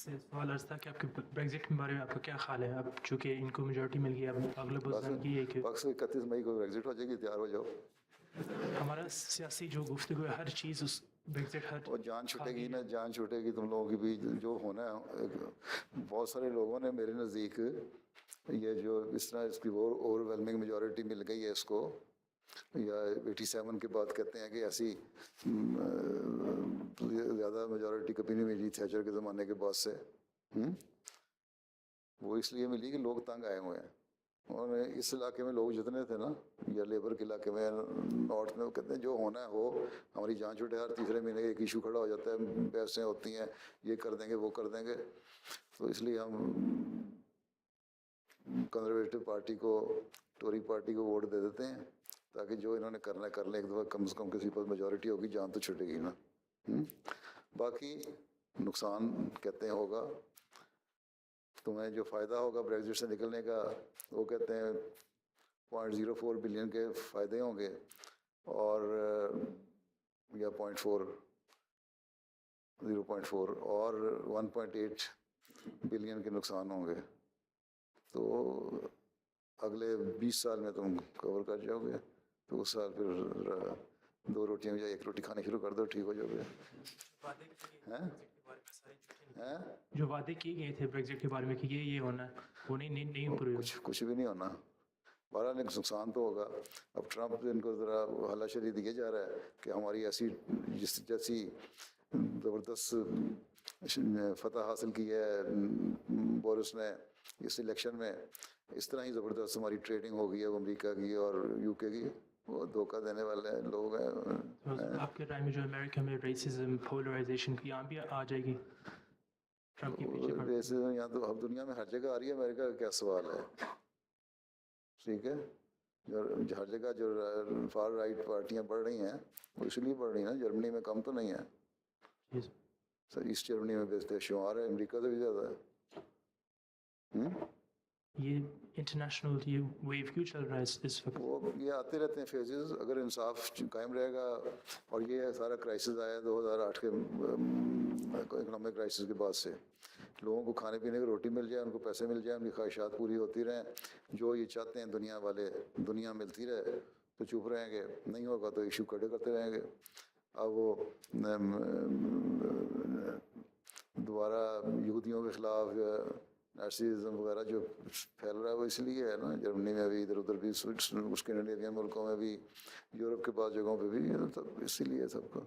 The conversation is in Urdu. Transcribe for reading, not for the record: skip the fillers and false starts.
سے سوال عرض تھا کہ آپ کے بریگزٹ کے بارے میں آپ کا کیا خیال ہے؟ اب چونکہ ان کو میجورٹی مل گئی، اب اغلب الزام کی ہے کہ پاکستان 31 مئی کو بریگزٹ ہو جائے گی، تیار ہو جاؤ. ہمارا سیاسی جو گفتگو ہے ہر چیز اس بریگزٹ ہر اور جان چھوٹے گی نا، جان چھوٹے گی تم لوگوں کی بھی جو ہونا ہے. بہت سارے لوگوں نے میرے نزدیک یہ جو اس طرح اس کی اوور ویلمنگ میجورٹی مل گئی ہے اس کو، یا 87 کے بعد کہتے ہیں کہ ایسی زیادہ میجورٹی کبھی نہیں ملی تھیچر کے زمانے کے بعد سے. وہ اس لیے ملی کہ لوگ تنگ آئے ہوئے ہیں. اور اس علاقے میں لوگ جتنے تھے نا، یا لیبر کے علاقے میں نارتھ میں، وہ کہتے ہیں جو ہونا ہے ہو، ہماری جان چھوٹے. ہر تیسرے مہینے ایک ایشو کھڑا ہو جاتا ہے، بحثیں ہوتی ہیں، یہ کر دیں گے وہ کر دیں گے. تو اس لیے ہم کنزرویٹو پارٹی کو، ٹوری پارٹی کو ووٹ دے دیتے ہیں تاکہ جو انہوں نے کرنا ہے کر لیں. ایک دفعہ کم سے کم کسی پر میجورٹی ہوگی، جان تو چھٹے گی نا. باقی نقصان کہتے ہیں ہوگا. تمہیں جو فائدہ ہوگا بریگزٹ سے نکلنے کا، وہ کہتے ہیں 0.04 بلین کے فائدے ہوں گے، اور یا 0.4 اور 1.8 بلین کے نقصان ہوں گے. تو اگلے 20 سال میں تم کور کر جاؤ گے. تو اس سال پھر 2 روٹیاں یا 1 روٹی کھانی شروع کر دو، ٹھیک ہو جاؤ گے. جو وعدے کیے گئے تھے بریگزٹ کے بارے میں کہ یہ ہونا ہے، وہ نہیں پورے ہوئے. کچھ بھی نہیں ہونا. بہرحال ایک نقصان تو ہوگا. اب ٹرمپ ان کو ذرا ہلا شری دیا جا رہا ہے کہ ہماری ایسی جیسی زبردست فتح حاصل کی ہے بورس نے اس الیکشن میں، اس طرح ہی زبردست ہماری ٹریڈنگ ہو گئی ہے امریکہ کی اور یو کے کی. وہ دھوکہ دینے والے لوگ ہیں. آپ کے رائے میں جو امریکہ میں ریسزم، پولرائزیشن کی یہاں بھی آ جائے گی ٹرمپ کے پیچھے؟ ریسزم یہاں تو اب دنیا میں ہر جگہ آ رہی ہے. امریکہ کا کیا سوال ہے؟ ٹھیک ہے، جو ہر جگہ جو فار رائٹ پارٹیاں بڑھ رہی ہیں وہ اس لیے بڑھ رہی ہیں نا. جرمنی میں کم تو نہیں ہے سر، ایسٹ جرمنی میں بیچتے شمار ہے، امریکہ سے بھی زیادہ ہے. یہ انٹرنیشنل یہ ویو کیوں چل رہا ہے اس وقت؟ وہ یہ آتے رہتے ہیں فیزز. اگر انصاف قائم رہے گا، اور یہ سارا کرائسس آیا 2008 کے اکنامک کرائسس کے بعد سے، لوگوں کو کھانے پینے کی روٹی مل جائے، ان کو پیسے مل جائیں، ان کی خواہشات پوری ہوتی رہیں، جو یہ چاہتے ہیں دنیا والے، دنیا ملتی رہے، تو چپ رہیں گے. نہیں ہوگا تو ایشو کھڑے کرتے رہیں گے. اب وہ دوبارہ یہودیوں کے خلاف نیشنلزم وغیرہ جو پھیل رہا ہے، وہ اس لیے ہے نا. جرمنی میں بھی، ادھر ادھر بھی، اسکینڈینیوین ملکوں میں بھی، یورپ کے بعض جگہوں پہ بھی، اسی لیے سب کو